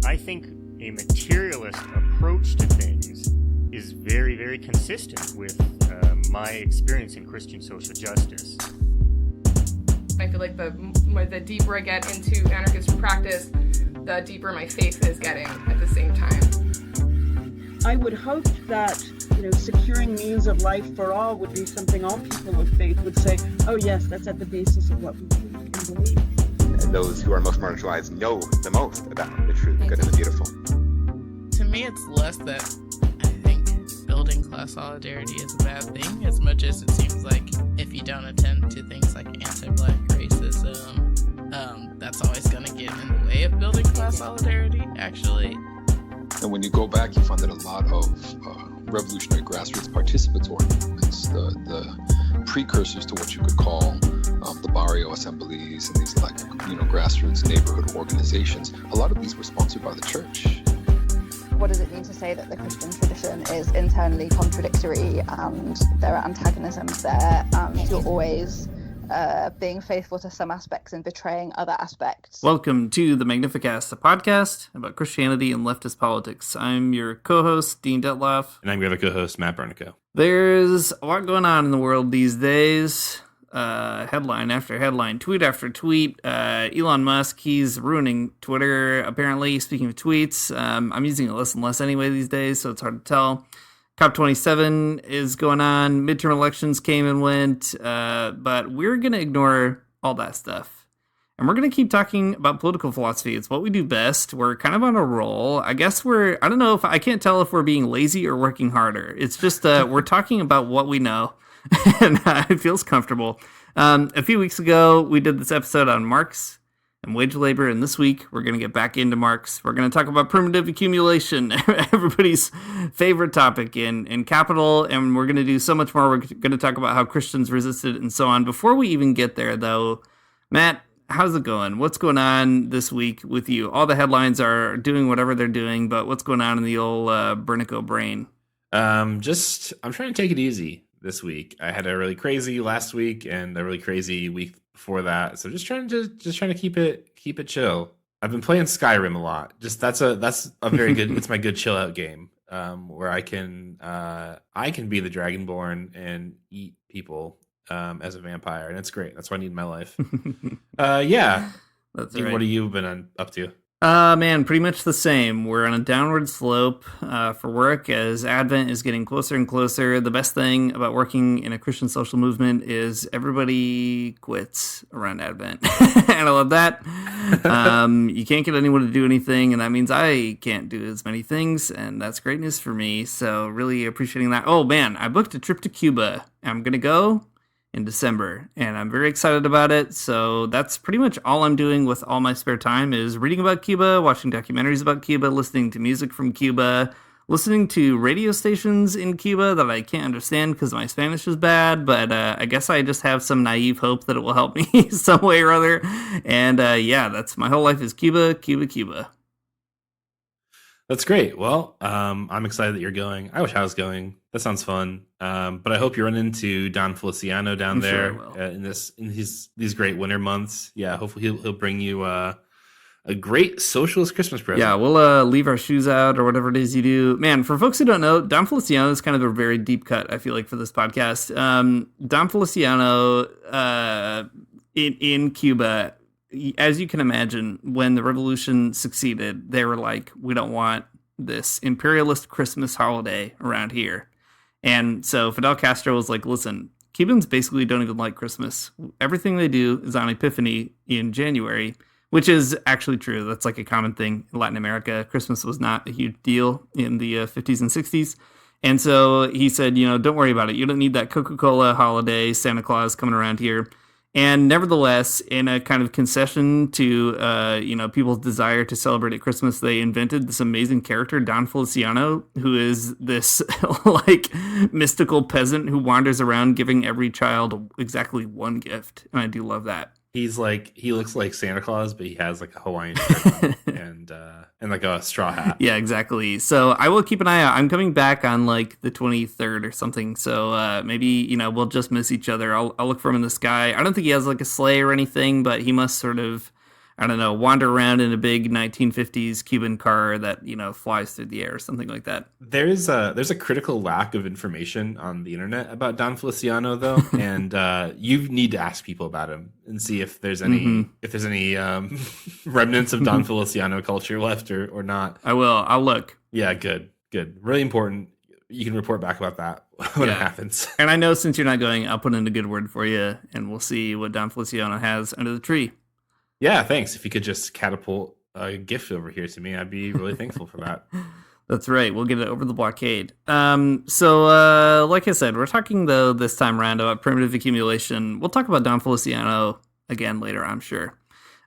I think a materialist approach to things is very, very consistent with my experience in Christian social justice. I feel like the deeper I get into anarchist practice, the deeper my faith is getting at the same time. I would hope that, securing means of life for all would be something all people of faith would say, oh yes, that's at the basis of what we believe. Those who are most marginalized know the most about the true, the good, and the beautiful. To me, it's less that I think building class solidarity is a bad thing, as much as it seems like if you don't attend to things like anti-Black racism, that's always going to get in the way of building class solidarity, actually. And when you go back, you find that a lot of revolutionary grassroots participatory movements, the precursors to what you could call the barrio assemblies and these grassroots neighborhood organizations, a lot of these were sponsored by the church. What does it mean to say that the Christian tradition is internally contradictory and there are antagonisms there and you're always being faithful to some aspects and betraying other aspects? Welcome to the Magnificast, a podcast about Christianity and leftist politics. I'm your co-host, Dean Detloff. And I'm your other co-host, Matt Bernico. There's a lot going on in the world these days. Headline after headline, tweet after tweet. Elon Musk, he's ruining Twitter, apparently. Speaking of tweets, I'm using it less and less anyway these days, so it's hard to tell. COP27 is going on. Midterm elections came and went, but we're going to ignore all that stuff. And we're going to keep talking about political philosophy. It's what we do best. We're kind of on a roll. I guess I don't know I can't tell if we're being lazy or working harder. It's just, we're talking about what we know. And it feels comfortable. A few weeks ago, we did this episode on Marx and wage labor, and this week we're going to get back into Marx. We're going to talk about primitive accumulation, everybody's favorite topic in capital, and we're going to do so much more. We're going to talk about how Christians resisted and so on. Before we even get there, though, Matt, how's it going? What's going on this week with you? All the headlines are doing whatever they're doing, but what's going on in the old Bernico brain? I'm trying to take it easy this week. I had a really crazy last week and a really crazy week before that. So just trying to keep it chill. I've been playing Skyrim a lot. That's a very good, it's my good chill out game. Where I can be the Dragonborn and eat people as a vampire, and it's great. That's what I need in my life. Yeah. That's right. What have you been up to? Man, pretty much the same. We're on a downward slope for work as Advent is getting closer and closer. The best thing about working in a Christian social movement is everybody quits around Advent. And I love that. You can't get anyone to do anything, and that means I can't do as many things, and that's great news for me. So really appreciating that. Oh, man, I booked a trip to Cuba. I'm going to go in December, and I'm very excited about it. So that's pretty much all I'm doing with all my spare time is reading about Cuba, watching documentaries about Cuba, listening to music from Cuba, listening to radio stations in Cuba that I can't understand because my Spanish is bad, but I guess I just have some naive hope that it will help me some way or other. And yeah, that's my whole life is Cuba, Cuba, Cuba. That's great. Well, I'm excited that you're going. I wish I was going. That sounds fun. But I hope you run into Don Feliciano down there in these great winter months. Yeah, hopefully he'll bring you a great socialist Christmas present. Yeah, we'll leave our shoes out or whatever it is you do. Man, for folks who don't know, Don Feliciano is kind of a very deep cut, I feel like, for this podcast. Don Feliciano in Cuba, as you can imagine, when the revolution succeeded, they were like, we don't want this imperialist Christmas holiday around here. And so Fidel Castro was like, listen, Cubans basically don't even like Christmas. Everything they do is on Epiphany in January, which is actually true. That's like a common thing in Latin America. Christmas was not a huge deal in the 50s and 60s. And so he said, don't worry about it. You don't need that Coca-Cola holiday, Santa Claus coming around here. And nevertheless, in a kind of concession to, people's desire to celebrate at Christmas, they invented this amazing character, Don Feliciano, who is this mystical peasant who wanders around giving every child exactly one gift. And I do love that. He looks like Santa Claus, but he has like a Hawaiian shirt and like a straw hat. Yeah, exactly. So I will keep an eye out. I'm coming back on like the 23rd or something. So maybe, we'll just miss each other. I'll look for him in the sky. I don't think he has like a sleigh or anything, but he must sort of I don't know, wander around in a big 1950s Cuban car that, flies through the air or something like that. There's a critical lack of information on the internet about Don Feliciano, though, and you need to ask people about him and see if there's any remnants of Don Feliciano culture left or not. I will. I'll look. Yeah, good. Really important. You can report back about that when it happens. And I know since you're not going, I'll put in a good word for you, and we'll see what Don Feliciano has under the tree. Yeah, thanks. If you could just catapult a gift over here to me, I'd be really thankful for that. That's right. We'll get it over the blockade. So like I said, we're talking, though, this time around about primitive accumulation. We'll talk about Don Feliciano again later, I'm sure.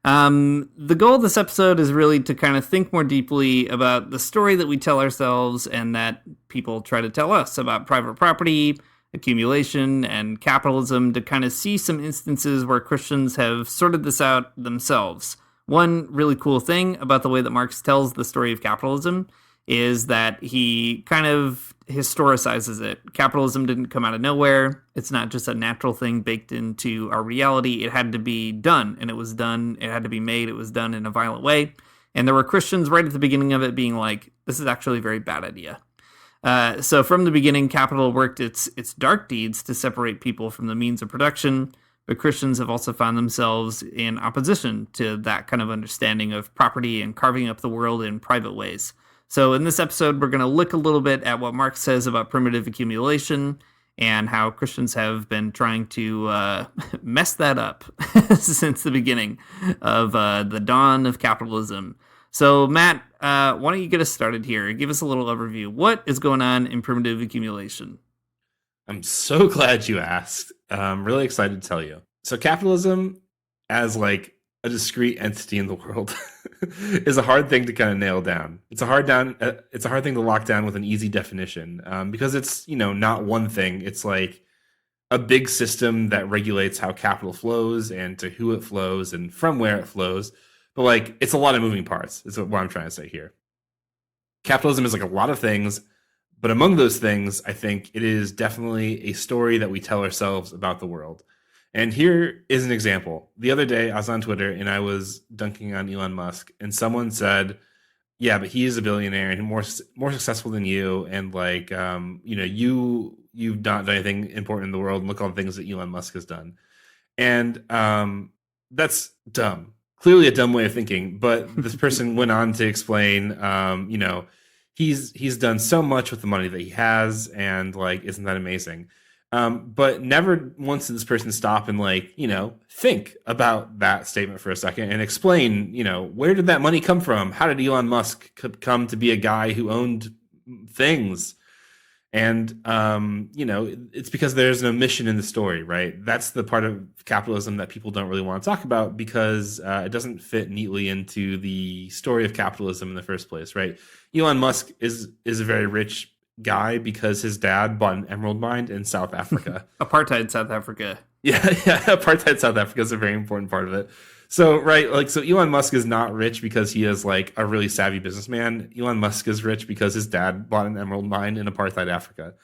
The goal of this episode is really to kind of think more deeply about the story that we tell ourselves and that people try to tell us about private property, accumulation, and capitalism, to kind of see some instances where Christians have sorted this out themselves. One really cool thing about the way that Marx tells the story of capitalism is that he kind of historicizes it. Capitalism didn't come out of nowhere. It's not just a natural thing baked into our reality. It had to be done, and it was done. It had to be made. It was done in a violent way. And there were Christians right at the beginning of it being like, this is actually a very bad idea. So from the beginning, capital worked its dark deeds to separate people from the means of production, but Christians have also found themselves in opposition to that kind of understanding of property and carving up the world in private ways. So in this episode, we're going to look a little bit at what Marx says about primitive accumulation and how Christians have been trying to mess that up since the beginning of the dawn of capitalism. So Matt, why don't you get us started here? Give us a little overview. What is going on in primitive accumulation? I'm so glad you asked. I'm really excited to tell you. So capitalism, as like a discrete entity in the world, is a hard thing to kind of nail down. It's a hard thing to lock down with an easy definition, because it's not one thing. It's like a big system that regulates how capital flows and to who it flows and from where it flows. But like, it's a lot of moving parts, is what I'm trying to say here. Capitalism is like a lot of things, but among those things, I think it is definitely a story that we tell ourselves about the world. And here is an example. The other day, I was on Twitter and I was dunking on Elon Musk, and someone said, yeah, but he is a billionaire and more successful than you. And like, you've not done anything important in the world. And look all the things that Elon Musk has done. And that's dumb. Clearly a dumb way of thinking, but this person went on to explain, he's done so much with the money that he has, and like, isn't that amazing? But never once did this person stop and think about that statement for a second and explain, where did that money come from? How did Elon Musk come to be a guy who owned things? And, it's because there's an omission in the story, right? That's the part of capitalism that people don't really want to talk about because it doesn't fit neatly into the story of capitalism in the first place, right? Elon Musk is a very rich guy because his dad bought an emerald mine in South Africa. Apartheid South Africa. Yeah, apartheid South Africa is a very important part of it. So, right, so Elon Musk is not rich because he is like a really savvy businessman. Elon Musk is rich because his dad bought an emerald mine in apartheid Africa.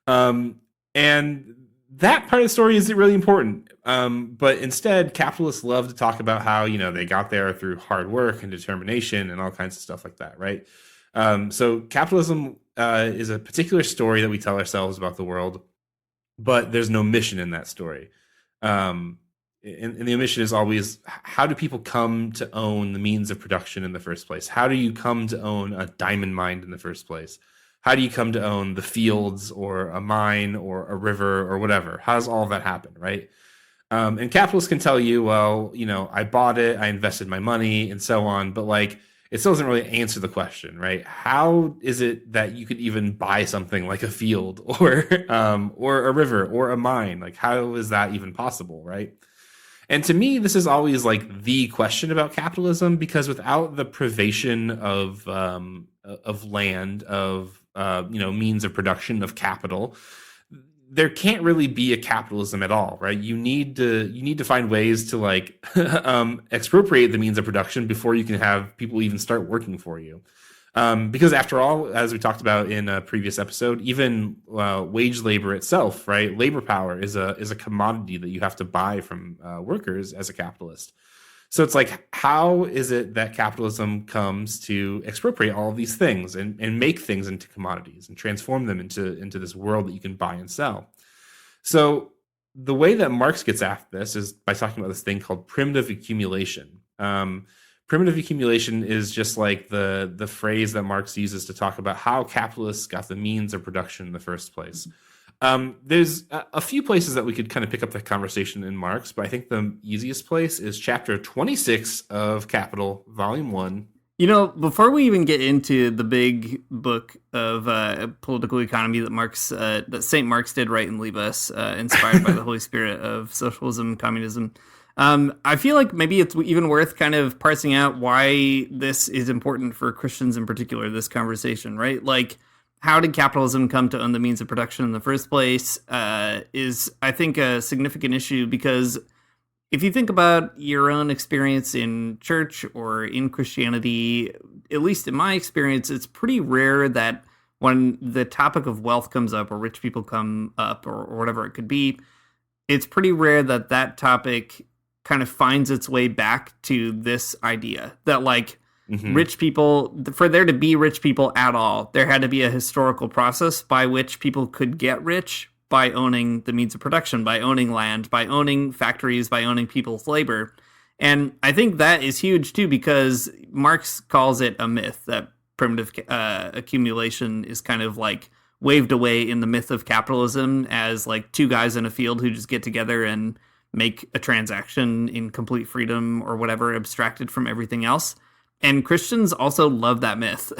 And that part of the story isn't really important. But instead, capitalists love to talk about how, they got there through hard work and determination and all kinds of stuff like that, right? So capitalism is a particular story that we tell ourselves about the world, but there's no mission in that story. And the omission is always, how do people come to own the means of production in the first place? How do you come to own a diamond mine in the first place? How do you come to own the fields or a mine or a river or whatever? How does all of that happen, right? And capitalists can tell you, well, I bought it, I invested my money and so on, but like, it still doesn't really answer the question, right? How is it that you could even buy something like a field or a river or a mine? Like, how is that even possible, right? And to me, this is always like the question about capitalism, because without the privation of land, of means of production, of capital, there can't really be a capitalism at all, right? You need to find ways to like expropriate the means of production before you can have people even start working for you. Because after all, as we talked about in a previous episode, even wage labor itself, right? Labor power is a commodity that you have to buy from workers as a capitalist. So it's like, how is it that capitalism comes to expropriate all of these things and make things into commodities and transform them into this world that you can buy and sell? So the way that Marx gets at this is by talking about this thing called primitive accumulation. Primitive accumulation is just like the phrase that Marx uses to talk about how capitalists got the means of production in the first place. There's a few places that we could kind of pick up the conversation in Marx, but I think the easiest place is chapter 26 of Capital, volume 1. You know, before we even get into the big book of political economy that St. Marx did write and leave us, inspired by the Holy Spirit of socialism and communism, I feel like maybe it's even worth kind of parsing out why this is important for Christians in particular, this conversation, right? Like, how did capitalism come to own the means of production in the first place is, I think, a significant issue, because if you think about your own experience in church or in Christianity, at least in my experience, it's pretty rare that when the topic of wealth comes up or rich people come up or whatever it could be, it's pretty rare that that topic kind of finds its way back to this idea that, like, rich people, for there to be rich people at all, there had to be a historical process by which people could get rich by owning the means of production, by owning land, by owning factories, by owning people's labor. And I think that is huge too, because Marx calls it a myth that primitive accumulation is kind of like waved away in the myth of capitalism as like two guys in a field who just get together and make a transaction in complete freedom or whatever, abstracted from everything else. And Christians also love that myth.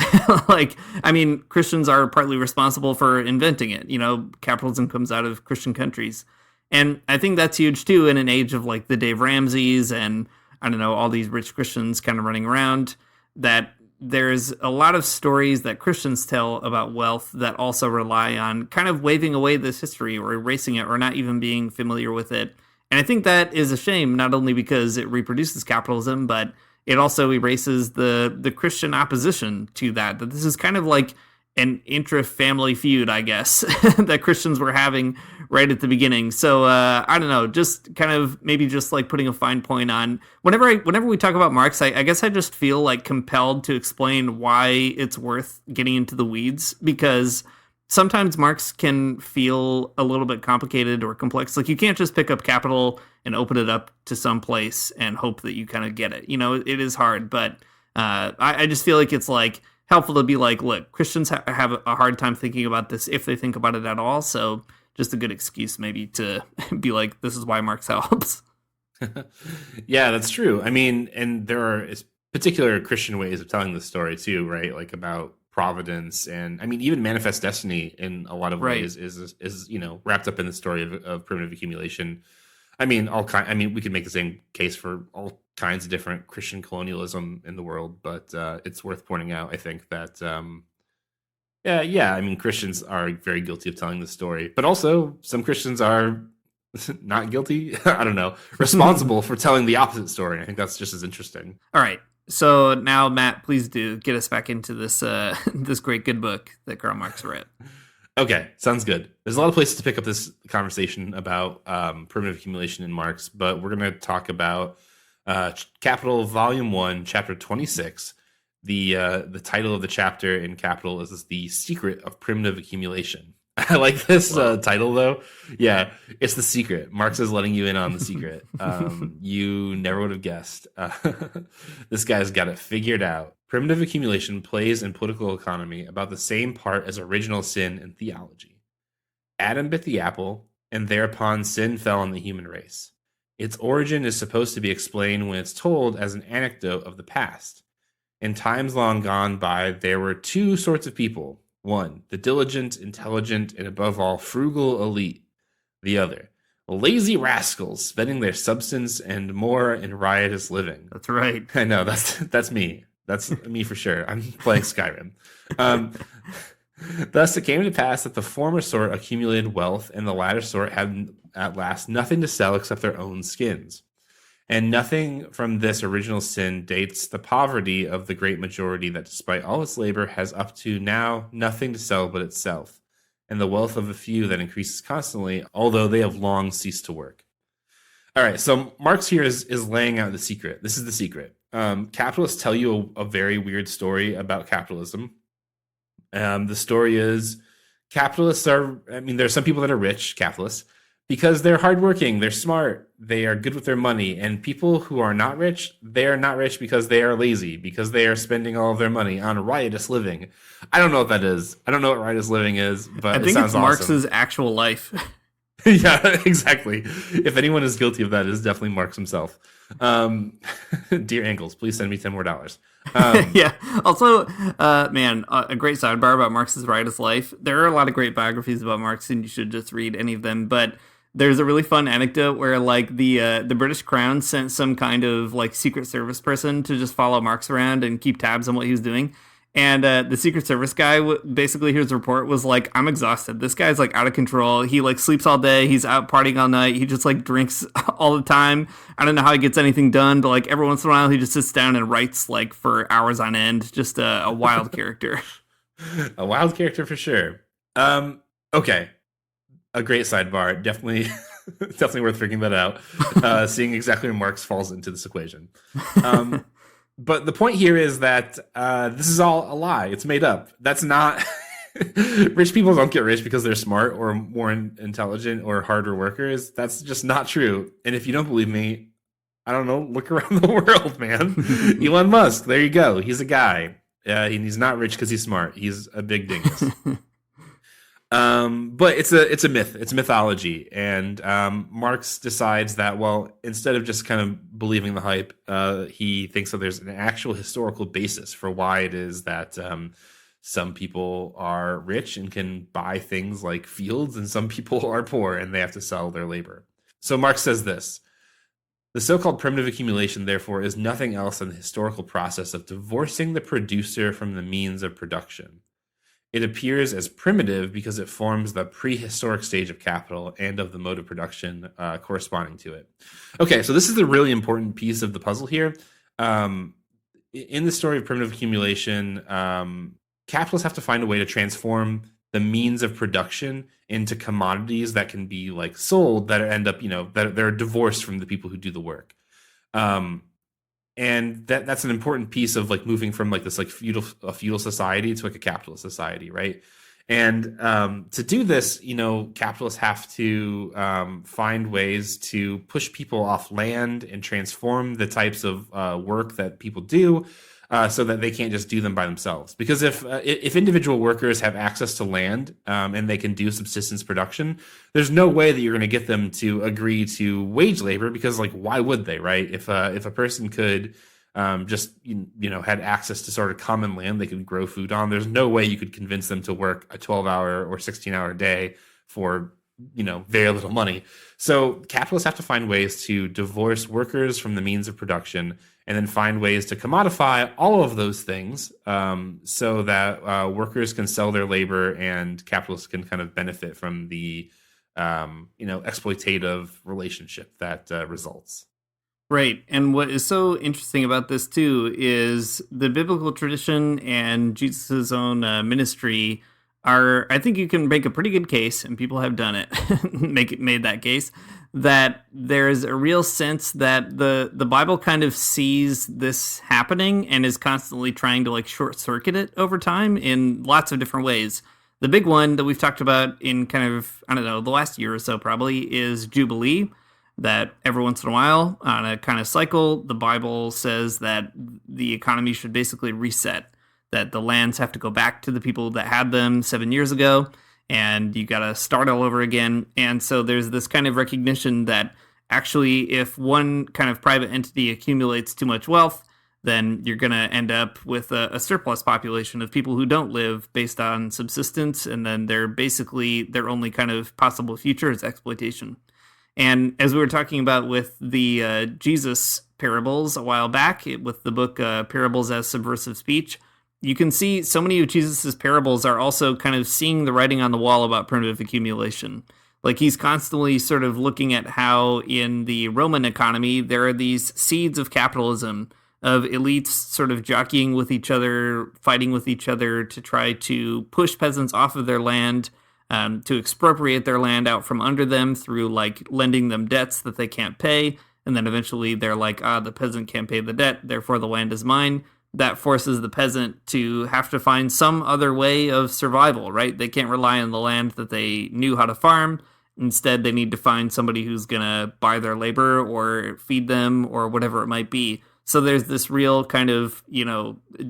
Like, I mean, Christians are partly responsible for inventing it. You know, capitalism comes out of Christian countries. And I think that's huge too in an age of like the Dave Ramseys and, I don't know, all these rich Christians kind of running around, that there's a lot of stories that Christians tell about wealth that also rely on kind of waving away this history or erasing it or not even being familiar with it. And I think that is a shame, not only because it reproduces capitalism, but it also erases the Christian opposition to that this is kind of like an intra-family feud, I guess, that Christians were having right at the beginning. So I don't know, just kind of maybe just like putting a fine point on whenever we talk about Marx, I guess I just feel like compelled to explain why it's worth getting into the weeds, because sometimes Marx can feel a little bit complicated or complex. Like, you can't just pick up Capital and open it up to some place and hope that you kind of get it. You know, it is hard, but I just feel like it's like helpful to be like, look, Christians have a hard time thinking about this if they think about it at all. So just a good excuse maybe to be like, this is why Marx helps. Yeah, that's true. I mean, and there are particular Christian ways of telling the story too, right? Like about providence, and I mean, even manifest destiny in a lot of ways is you know, wrapped up in the story of primitive accumulation. I mean, we could make the same case for all kinds of different Christian colonialism in the world, but it's worth pointing out, I think, that I mean, Christians are very guilty of telling the story, but also some Christians are not guilty. I don't know, responsible for telling the opposite story. I think that's just as interesting. All right. So now, Matt, please do get us back into this this great good book that Karl Marx wrote. Okay, sounds good. There's a lot of places to pick up this conversation about primitive accumulation in Marx, but we're going to talk about Capital, Volume 1, Chapter 26. The title of the chapter in Capital is The Secret of Primitive Accumulation. I like this title, though. Yeah, it's the secret. Marx is letting you in on the secret. You never would have guessed. This guy's got it figured out. Primitive accumulation plays in political economy about the same part as original sin in theology. Adam bit the apple, and thereupon sin fell on the human race. Its origin is supposed to be explained when it's told as an anecdote of the past. In times long gone by, there were two sorts of people. One, the diligent, intelligent, and above all, frugal elite. The other, lazy rascals spending their substance and more in riotous living. That's right. I know, that's me. That's me for sure. I'm playing Skyrim. Thus, it came to pass that the former sort accumulated wealth, and the latter sort had at last nothing to sell except their own skins. And nothing from this original sin dates the poverty of the great majority that, despite all its labor, has up to now nothing to sell but itself, and the wealth of the few that increases constantly, although they have long ceased to work. All right, so Marx here is laying out the secret. This is the secret. Capitalists tell you a very weird story about capitalism. The story is capitalists there's some people that are rich, capitalists, because they're hardworking, they're smart, they are good with their money. And people who are not rich, they are not rich because they are lazy, because they are spending all of their money on riotous living. I don't know what that is. I don't know what riotous living is, but I think it sounds it's awesome. Marx's actual life. Yeah, exactly. If anyone is guilty of that, it is definitely Marx himself. Dear Engels, please send me $10 more. Yeah. Also, man, a great sidebar about Marx's riotous life. There are a lot of great biographies about Marx, and you should just read any of them. But there's a really fun anecdote where, like, the British Crown sent some kind of like Secret Service person to just follow Marx around and keep tabs on what he was doing. And the Secret Service guy, basically his report was like, I'm exhausted. This guy's like out of control. He like sleeps all day. He's out partying all night. He just like drinks all the time. I don't know how he gets anything done, but like every once in a while he just sits down and writes like for hours on end. Just a wild character. A wild character for sure. Okay. A great sidebar. Definitely worth figuring that out. Seeing exactly where Marx falls into this equation. But the point here is that this is all a lie. It's made up. That's not... Rich people don't get rich because they're smart or more intelligent or harder workers. That's just not true. And if you don't believe me, I don't know, look around the world, man. Elon Musk, there you go. He's a guy. And he's not rich because he's smart. He's a big dingus. But it's a myth. It's mythology. And Marx decides that, well, instead of just kind of believing the hype, he thinks that there's an actual historical basis for why it is that some people are rich and can buy things like fields, and some people are poor and they have to sell their labor. So Marx says this: the so-called primitive accumulation, therefore, is nothing else than the historical process of divorcing the producer from the means of production. It appears as primitive because it forms the prehistoric stage of capital and of the mode of production corresponding to it. Okay, so this is the really important piece of the puzzle here. In the story of primitive accumulation, capitalists have to find a way to transform the means of production into commodities that can be like sold, that end up, that they're divorced from the people who do the work. And that's an important piece of like moving from like this like feudal society to like a capitalist society, right? And to do this, capitalists have to find ways to push people off land and transform the types of work that people do, so that they can't just do them by themselves. Because if individual workers have access to land and they can do subsistence production, there's no way that you're going to get them to agree to wage labor, because like, why would they, right? If a person could just had access to sort of common land they could grow food on, there's no way you could convince them to work a 12-hour or 16-hour day for very little money. So capitalists have to find ways to divorce workers from the means of production, and then find ways to commodify all of those things, so that workers can sell their labor and capitalists can kind of benefit from the exploitative relationship that results. Right. And what is so interesting about this too is the biblical tradition and Jesus' own ministry I think you can make a pretty good case, and people have done it, made that case, that there's a real sense that the Bible kind of sees this happening and is constantly trying to like short circuit it over time in lots of different ways. The big one that we've talked about in kind of, the last year or so probably, is Jubilee, that every once in a while on a kind of cycle, the Bible says that the economy should basically reset, that the lands have to go back to the people that had them 7 years ago, and you got to start all over again. And so there's this kind of recognition that actually if one kind of private entity accumulates too much wealth, then you're going to end up with a surplus population of people who don't live based on subsistence, and then they're basically, their only kind of possible future is exploitation. And as we were talking about with the Jesus parables a while back, with the book Parables as Subversive Speech, you can see so many of Jesus's parables are also kind of seeing the writing on the wall about primitive accumulation. Like he's constantly sort of looking at how in the Roman economy, there are these seeds of capitalism, of elites sort of jockeying with each other, fighting with each other to try to push peasants off of their land, to expropriate their land out from under them through like lending them debts that they can't pay. And then eventually they're like, the peasant can't pay the debt, therefore the land is mine. That forces the peasant to have to find some other way of survival, right? They can't rely on the land that they knew how to farm. Instead, they need to find somebody who's going to buy their labor or feed them or whatever it might be. So there's this real kind of,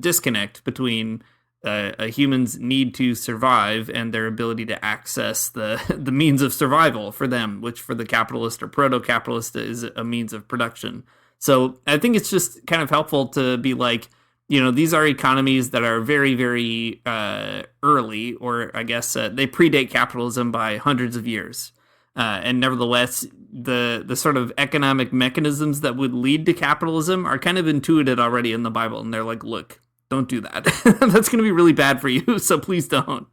disconnect between a human's need to survive and their ability to access the means of survival for them, which for the capitalist or proto-capitalist is a means of production. So I think it's just kind of helpful to be like, these are economies that are very, very early, or I guess they predate capitalism by hundreds of years. And nevertheless, the sort of economic mechanisms that would lead to capitalism are kind of intuited already in the Bible. And they're like, look, don't do that. That's going to be really bad for you. So please don't.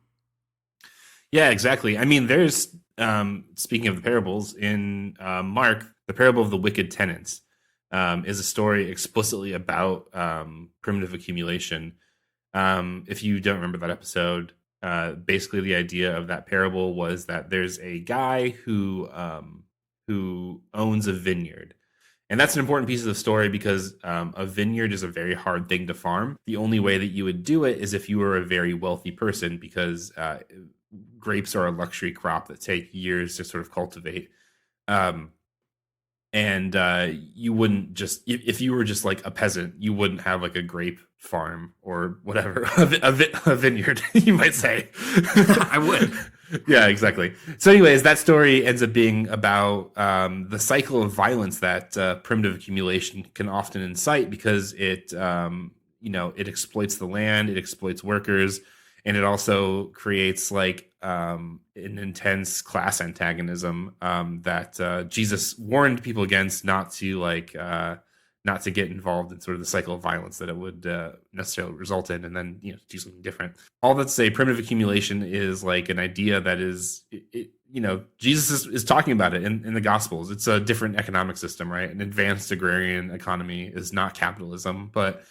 Yeah, exactly. I mean, there's, speaking of the parables, in Mark, the parable of the wicked tenants is a story explicitly about primitive accumulation. If you don't remember that episode, basically the idea of that parable was that there's a guy who owns a vineyard. And that's an important piece of the story because a vineyard is a very hard thing to farm. The only way that you would do it is if you were a very wealthy person, because grapes are a luxury crop that take years to sort of cultivate. And you wouldn't just, if you were just like a peasant, you wouldn't have like a grape farm or whatever, a vineyard, you might say. I would. Yeah, exactly. So anyways, that story ends up being about the cycle of violence that primitive accumulation can often incite, because it, it exploits the land, it exploits workers, and it also creates like an intense class antagonism that Jesus warned people against, not to get involved in sort of the cycle of violence that it would necessarily result in, and then do something different. All that to say, primitive accumulation is like an idea that is, Jesus is talking about it in the Gospels. It's a different economic system, right? An advanced agrarian economy is not capitalism, but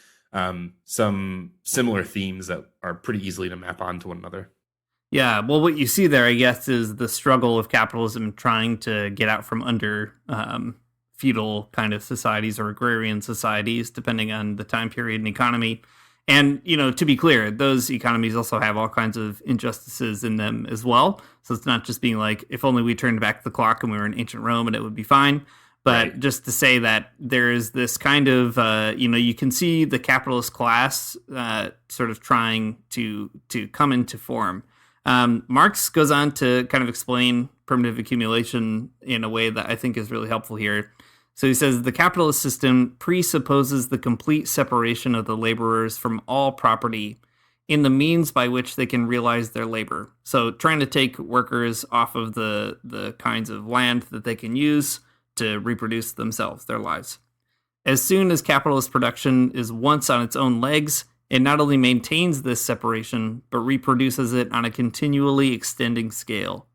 some similar themes that are pretty easily to map onto one another. Yeah, well, what you see there, I guess, is the struggle of capitalism trying to get out from under feudal kind of societies or agrarian societies, depending on the time period and economy. And, to be clear, those economies also have all kinds of injustices in them as well. So it's not just being like, if only we turned back the clock and we were in ancient Rome and it would be fine. But right. Just to say that there's this kind of, you can see the capitalist class sort of trying to come into form. Marx goes on to kind of explain primitive accumulation in a way that I think is really helpful here. So he says, the capitalist system presupposes the complete separation of the laborers from all property in the means by which they can realize their labor. So trying to take workers off of the kinds of land that they can use to reproduce themselves, their lives. As soon as capitalist production is once on its own legs, it not only maintains this separation, but reproduces it on a continually extending scale.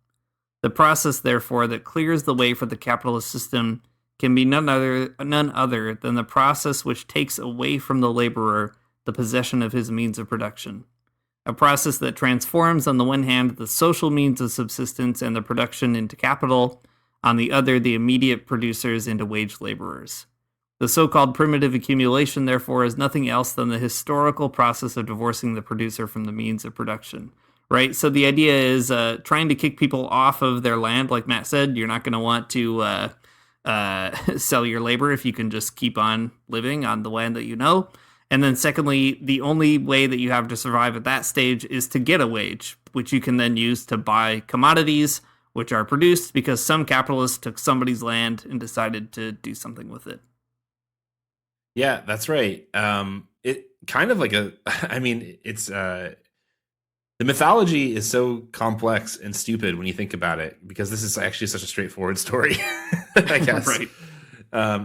The process, therefore, that clears the way for the capitalist system can be none other than the process which takes away from the laborer the possession of his means of production. A process that transforms, on the one hand, the social means of subsistence and the production into capital, on the other, the immediate producers into wage laborers. The so-called primitive accumulation, therefore, is nothing else than the historical process of divorcing the producer from the means of production, right? So the idea is trying to kick people off of their land. Like Matt said, you're not going to want to sell your labor if you can just keep on living on the land that you know. And then secondly, the only way that you have to survive at that stage is to get a wage, which you can then use to buy commodities, which are produced because some capitalist took somebody's land and decided to do something with it. Yeah, that's right. It kind of like it's the mythology is so complex and stupid when you think about it, because this is actually such a straightforward story, I guess. Right.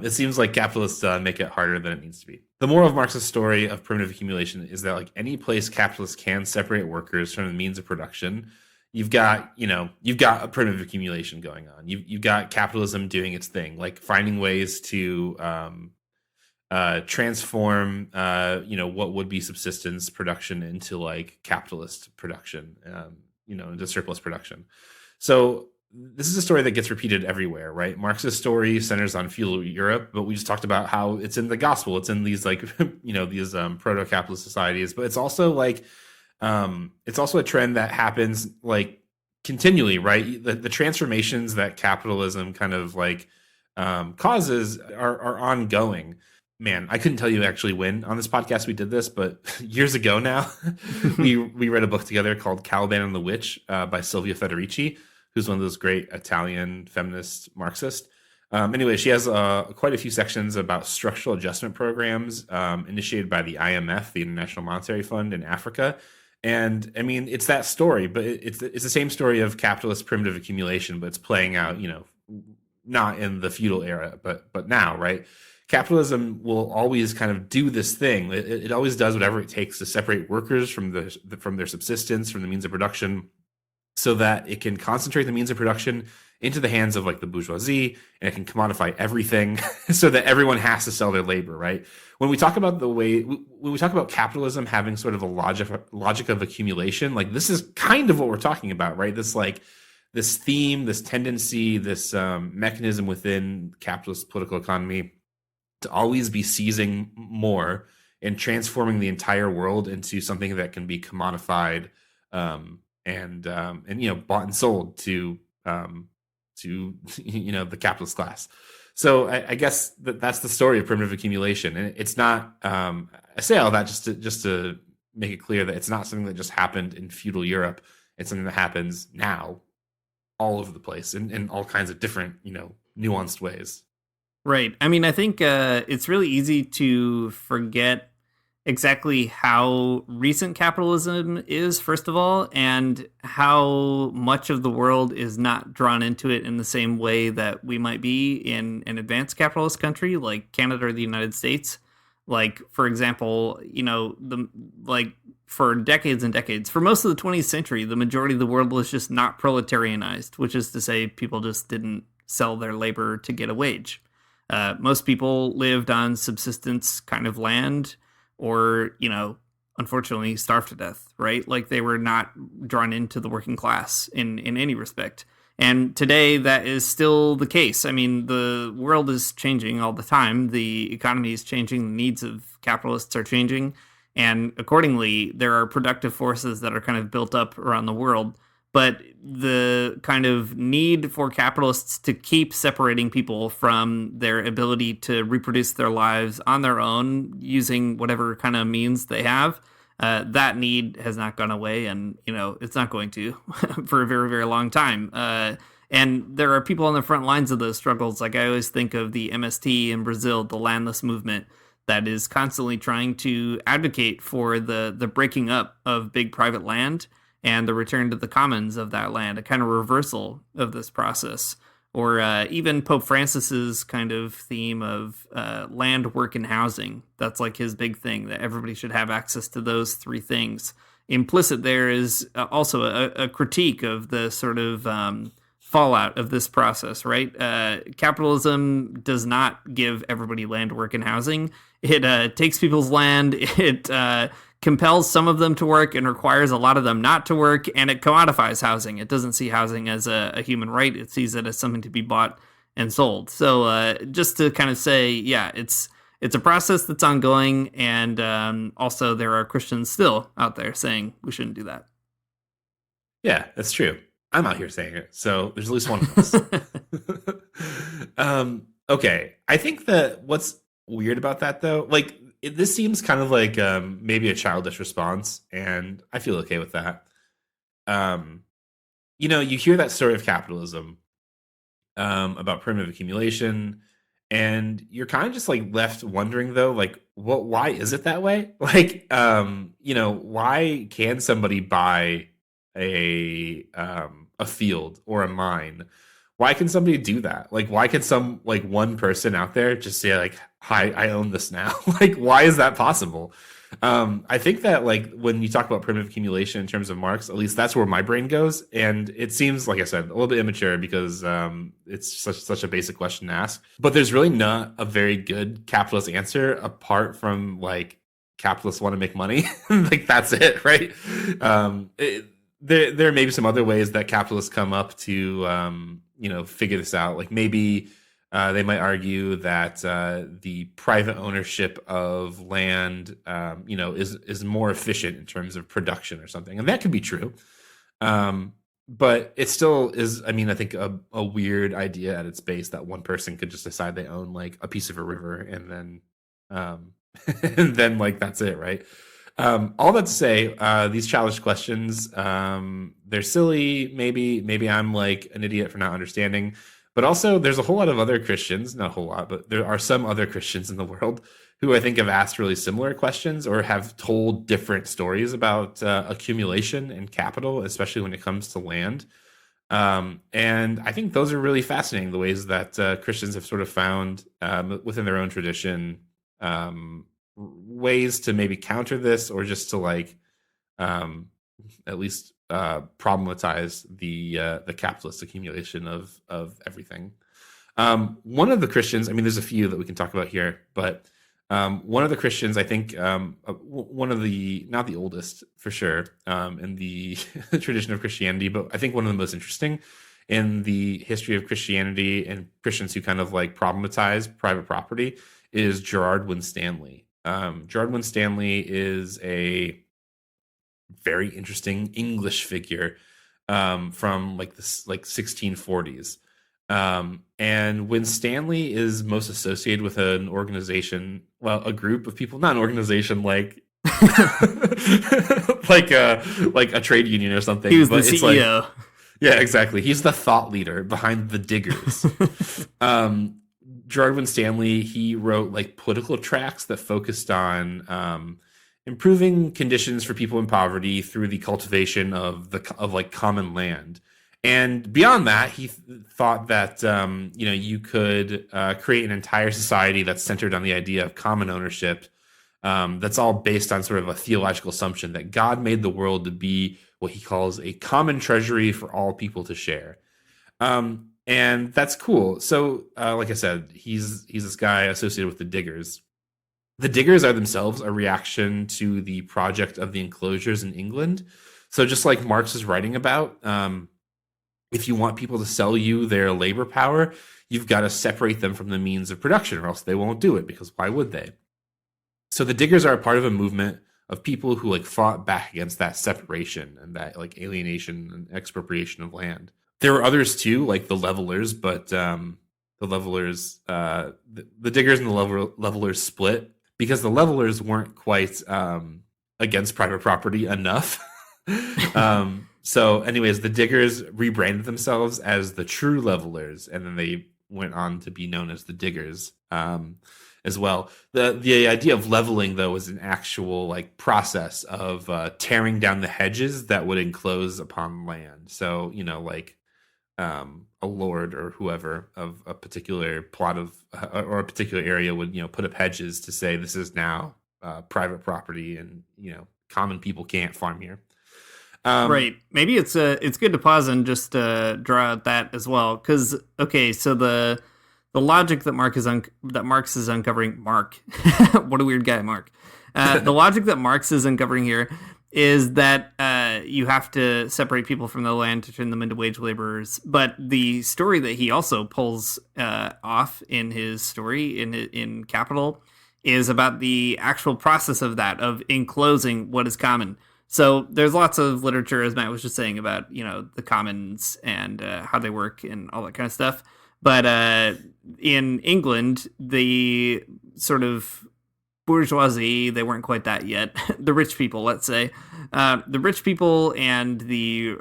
It seems like capitalists make it harder than it needs to be. The moral of Marx's story of primitive accumulation is that like any place capitalists can separate workers from the means of production, you've got a primitive accumulation going on. You've got capitalism doing its thing, like finding ways to transform what would be subsistence production into like capitalist production. into surplus production. So this is a story that gets repeated everywhere, right? Marx's story centers on feudal Europe, but we just talked about how it's in the gospel. It's in these like, these proto-capitalist societies, but it's also like, it's also a trend that happens like continually, right? The transformations that capitalism kind of like causes are ongoing. Man, I couldn't tell you actually when on this podcast we did this, but years ago now, we read a book together called Caliban and the Witch by Silvia Federici, who's one of those great Italian feminist Marxists. Anyway, she has quite a few sections about structural adjustment programs initiated by the IMF, the International Monetary Fund, in Africa. And I mean, it's that story, but it's the same story of capitalist primitive accumulation, but it's playing out, not in the feudal era, but now, right? Capitalism will always kind of do this thing. It always does whatever it takes to separate workers from their subsistence, from the means of production, so that it can concentrate the means of production into the hands of like the bourgeoisie, and it can commodify everything so that everyone has to sell their labor, right? When we talk about capitalism having sort of a logic of accumulation, like this is kind of what we're talking about, right? This theme, this tendency, this mechanism within capitalist political economy to always be seizing more and transforming the entire world into something that can be commodified and bought and sold to the capitalist class. So I guess that's the story of primitive accumulation, and it's not. I say all that just to make it clear that it's not something that just happened in feudal Europe. It's something that happens now, all over the place, in all kinds of different nuanced ways. Right. I mean, I think it's really easy to forget exactly how recent capitalism is, first of all, and how much of the world is not drawn into it in the same way that we might be in an advanced capitalist country like Canada or the United States. Like, for example, for decades and decades, for most of the 20th century, the majority of the world was just not proletarianized, which is to say people just didn't sell their labor to get a wage. Most people lived on subsistence kind of land, or, unfortunately starved to death, right? Like they were not drawn into the working class in any respect. And today that is still the case. I mean, the world is changing all the time. The economy is changing. The needs of capitalists are changing. And accordingly, there are productive forces that are kind of built up around the world. But the kind of need for capitalists to keep separating people from their ability to reproduce their lives on their own using whatever kind of means they have, that need has not gone away, and it's not going to for a very, very long time. And there are people on the front lines of those struggles. Like I always think of the MST in Brazil, the landless movement, that is constantly trying to advocate for the breaking up of big private land and the return to the commons of that land, a kind of reversal of this process. Or even Pope Francis's kind of theme of land, work, and housing. That's like his big thing, that everybody should have access to those three things. Implicit there is also a critique of the sort of fallout of this process, right? Capitalism does not give everybody land, work, and housing. It takes people's land, it compels some of them to work and requires a lot of them not to work, and it commodifies housing. It doesn't see housing as a human right. It sees it as something to be bought and sold. So just to kind of say, yeah, it's a process that's ongoing, and also there are Christians still out there saying we shouldn't do that. Yeah, that's true. I'm out here saying it, so there's at least one of us. Okay, I think that what's weird about that, though, like, this seems kind of like maybe a childish response, and I feel okay with that. You hear that story of capitalism about primitive accumulation, and you're kind of just like left wondering, though, like, why is it that way? Like, why can somebody buy a field or a mine? Why can somebody do that? Like, why can one person out there just say like, hi, I own this now? Like, why is that possible? I think that like when you talk about primitive accumulation in terms of Marx, at least that's where my brain goes. And it seems, like I said, a little bit immature because it's such a basic question to ask. But there's really not a very good capitalist answer apart from like capitalists want to make money. Like, that's it, right? there may be some other ways that capitalists come up to figure this out. Like maybe they might argue that the private ownership of land is more efficient in terms of production or something, and that could be true. But it still is, I mean, I think a weird idea at its base that one person could just decide they own like a piece of a river and then and then like that's it, right? All that to say, these challenge questions, they're silly. Maybe I'm like an idiot for not understanding, but also there's a whole lot of other Christians, not a whole lot, but there are some other Christians in the world who I think have asked really similar questions or have told different stories about accumulation and capital, especially when it comes to land. And I think those are really fascinating, the ways that Christians have sort of found within their own tradition ways to maybe counter this, or just to like at least problematize the capitalist accumulation of everything. One of the Christians, I mean, there's a few that we can talk about here, but one of the Christians, I think, one of the, not the oldest for sure, in the tradition of Christianity, but I think one of the most interesting in the history of Christianity and Christians who kind of like problematize private property is Gerard Winstanley. Gerard Winstanley is a very interesting English figure from like the 1640s. And Winstanley is most associated with an organization, well, a group of people, not an organization like like a trade union or something. He was but the it's CEO. Like, yeah, exactly. He's the thought leader behind the Diggers. Gerard Winstanley, he wrote like political tracts that focused on improving conditions for people in poverty through the cultivation of like common land. And beyond that, he thought that you could create an entire society that's centered on the idea of common ownership. That's all based on sort of a theological assumption that God made the world to be what he calls a common treasury for all people to share. And that's cool. So, like I said, he's this guy associated with the Diggers. The Diggers are themselves a reaction to the project of the enclosures in England. So just like Marx is writing about, if you want people to sell you their labor power, you've got to separate them from the means of production, or else they won't do it, because why would they? So the Diggers are a part of a movement of people who like fought back against that separation and that like alienation and expropriation of land. There were others too, like the Levelers, but the Levelers, the Diggers and the Levelers split because the Levelers weren't quite against private property enough. So anyways, the Diggers rebranded themselves as the True Levelers, and then they went on to be known as the Diggers as well. The idea of leveling, though, was an actual like process of tearing down the hedges that would enclose upon land. So, like a lord or whoever of a particular plot of or a particular area would, put up hedges to say this is now private property, and, common people can't farm here. Right. Maybe it's good to pause and just draw out that as well, because so the logic that Marx is uncovering, Mark, what a weird guy, Mark. The logic that Marx is uncovering here is that you have to separate people from the land to turn them into wage laborers. But the story that he also pulls off in his story in Capital is about the actual process of that, of enclosing what is common. So there's lots of literature, as Matt was just saying, about, the commons and how they work and all that kind of stuff. But in England, the sort of bourgeoisie, they weren't quite that yet. The rich people, let's say. The rich people and the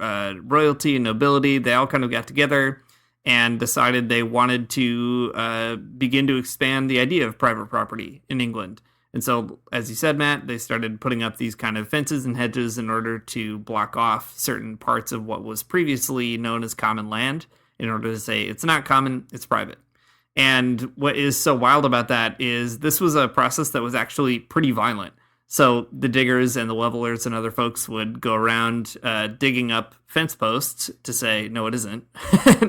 royalty and nobility, they all kind of got together and decided they wanted to begin to expand the idea of private property in England. And so, as you said, Matt, they started putting up these kind of fences and hedges in order to block off certain parts of what was previously known as common land, in order to say it's not common, it's private. And what is so wild about that is this was a process that was actually pretty violent. So the Diggers and the Levelers and other folks would go around digging up fence posts to say, no, it isn't.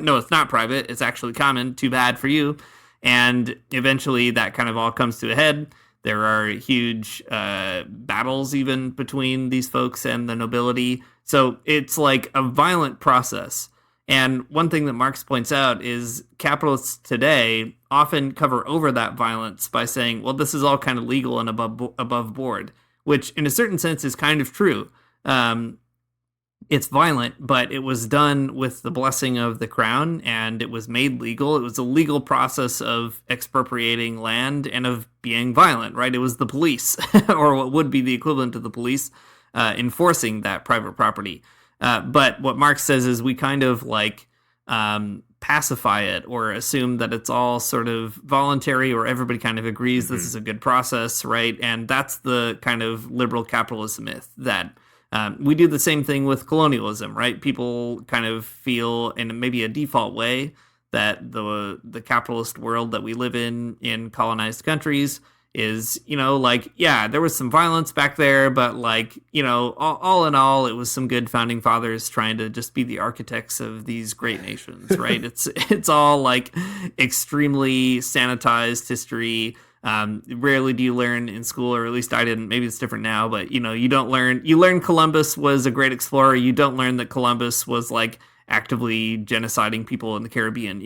No, it's not private. It's actually common. Too bad for you. And eventually that kind of all comes to a head. There are huge battles even between these folks and the nobility. So it's like a violent process. And one thing that Marx points out is capitalists today often cover over that violence by saying, well, this is all kind of legal and above board, which in a certain sense is kind of true. It's violent, but it was done with the blessing of the crown, and it was made legal. It was a legal process of expropriating land and of being violent, right? It was the police, or what would be the equivalent of the police, enforcing that private property. But what Marx says is we kind of like pacify it or assume that it's all sort of voluntary, or everybody kind of agrees this is a good process, right? And that's the kind of liberal capitalist myth that we do the same thing with colonialism, right? People kind of feel in maybe a default way that the capitalist world that we live in colonized countries is, like, yeah, there was some violence back there, but like, all in all, it was some good founding fathers trying to just be the architects of these great nations, right? It's all like extremely sanitized history. Rarely do you learn in school, or at least I didn't, maybe it's different now, but you learn Columbus was a great explorer. You don't learn that Columbus was like actively genociding people in the Caribbean,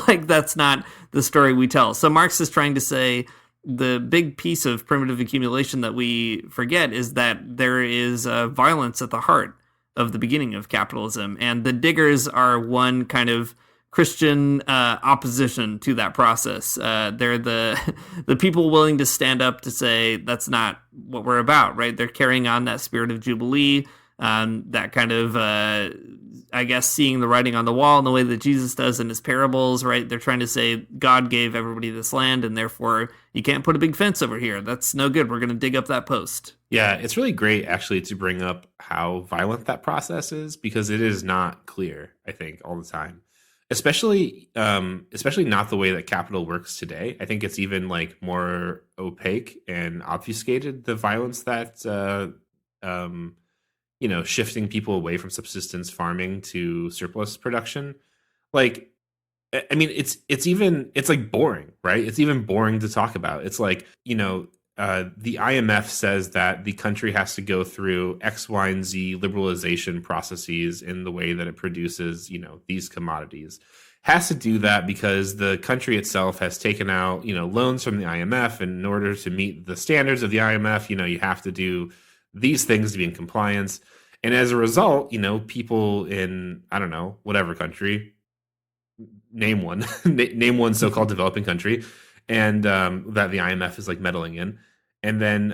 like that's not the story we tell. So Marx is trying to say the big piece of primitive accumulation that we forget is that there is violence at the heart of the beginning of capitalism. And the diggers are one kind of Christian opposition to that process. They're the people willing to stand up to say that's not what we're about, right? They're carrying on that spirit of Jubilee, that kind of, I guess, seeing the writing on the wall in the way that Jesus does in his parables, right? They're trying to say God gave everybody this land, and therefore you can't put a big fence over here. That's no good. We're going to dig up that post. Yeah, it's really great actually to bring up how violent that process is, because it is not clear, I think, all the time. Especially not the way that capital works today. I think it's even like more opaque and obfuscated, the violence that shifting people away from subsistence farming to surplus production. Like, I mean, it's like boring, right? It's even boring to talk about. It's like, the IMF says that the country has to go through X, Y, and Z liberalization processes in the way that it produces, these commodities. Has to do that because the country itself has taken out, loans from the IMF. And in order to meet the standards of the IMF, you have to do these things to be in compliance. And as a result, people in, I don't know, whatever country, name one, name one so-called developing country, and that the IMF is like meddling in. And then,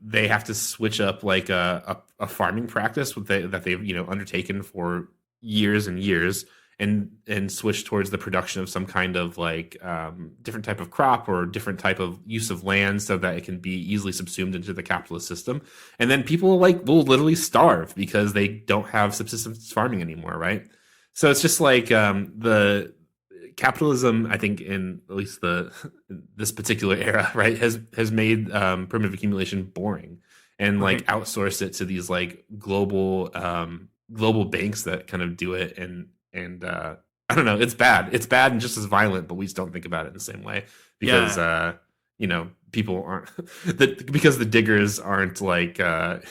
they have to switch up like a farming practice that they've, undertaken for years and years, and switch towards the production of some kind of like different type of crop or different type of use of land so that it can be easily subsumed into the capitalist system. And then people will literally starve because they don't have subsistence farming anymore, right? So it's just like the capitalism, I think, in at least this particular era, right, has made primitive accumulation boring, and like outsourced it to these like global banks that kind of do it, and I don't know, it's bad and just as violent, but we just don't think about it in the same way because people aren't because the diggers aren't like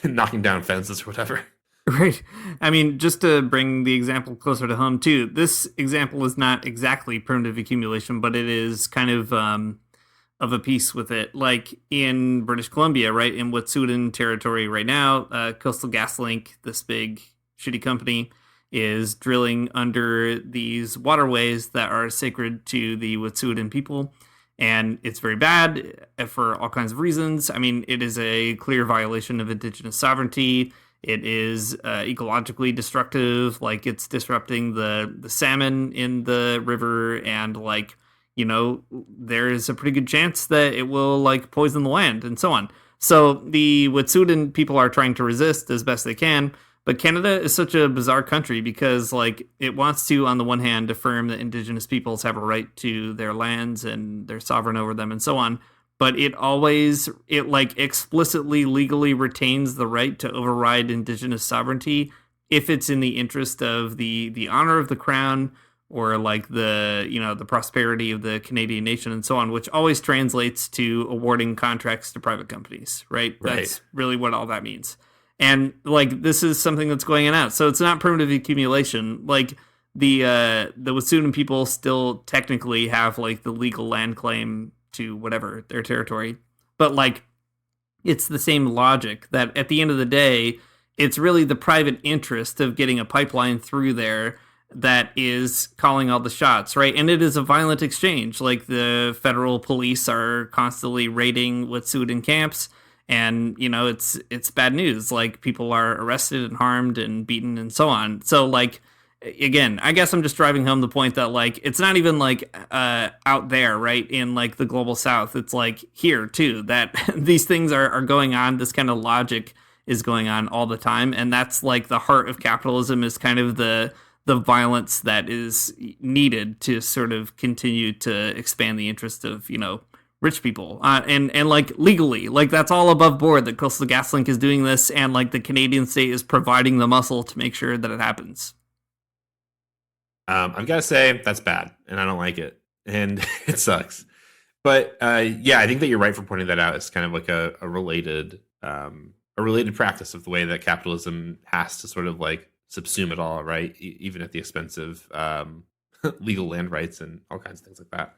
knocking down fences or whatever. Right. I mean, just to bring the example closer to home, too, this example is not exactly primitive accumulation, but it is kind of a piece with it. Like in British Columbia, right, in Wet'suwet'en territory right now, Coastal GasLink, this big shitty company, is drilling under these waterways that are sacred to the Wet'suwet'en people. And it's very bad for all kinds of reasons. I mean, it is a clear violation of indigenous sovereignty. It is ecologically destructive, like it's disrupting the salmon in the river, and like, there is a pretty good chance that it will like poison the land and so on. So the Wet'suwet'en people are trying to resist as best they can, but Canada is such a bizarre country because like it wants to, on the one hand, affirm that indigenous peoples have a right to their lands and they're sovereign over them and so on. But it like explicitly legally retains the right to override indigenous sovereignty if it's in the interest of the honor of the crown or like the prosperity of the Canadian nation and so on, which always translates to awarding contracts to private companies, right? That's really what all that means. And like, this is something that's going on. So it's not primitive accumulation. Like the Wet'suwet'en people still technically have like the legal land claim to whatever their territory, but like, it's the same logic that at the end of the day, it's really the private interest of getting a pipeline through there that is calling all the shots, right? And it is a violent exchange. Like the federal police are constantly raiding Wet'suwet'en camps, and it's bad news. Like people are arrested and harmed and beaten and so on. So like, again, I guess I'm just driving home the point that like it's not even like out there, right, in like the global south. It's like here too, that these things are going on. This kind of logic is going on all the time, and that's like the heart of capitalism, is kind of the violence that is needed to sort of continue to expand the interest of rich people, and like legally, like that's all above board that Coastal GasLink is doing this, and like the Canadian state is providing the muscle to make sure that it happens. I've got to say that's bad, and I don't like it, and it sucks. But yeah, I think that you're right for pointing that out. It's kind of like a related practice of the way that capitalism has to sort of like subsume it all, right? Even at the expense of legal land rights and all kinds of things like that.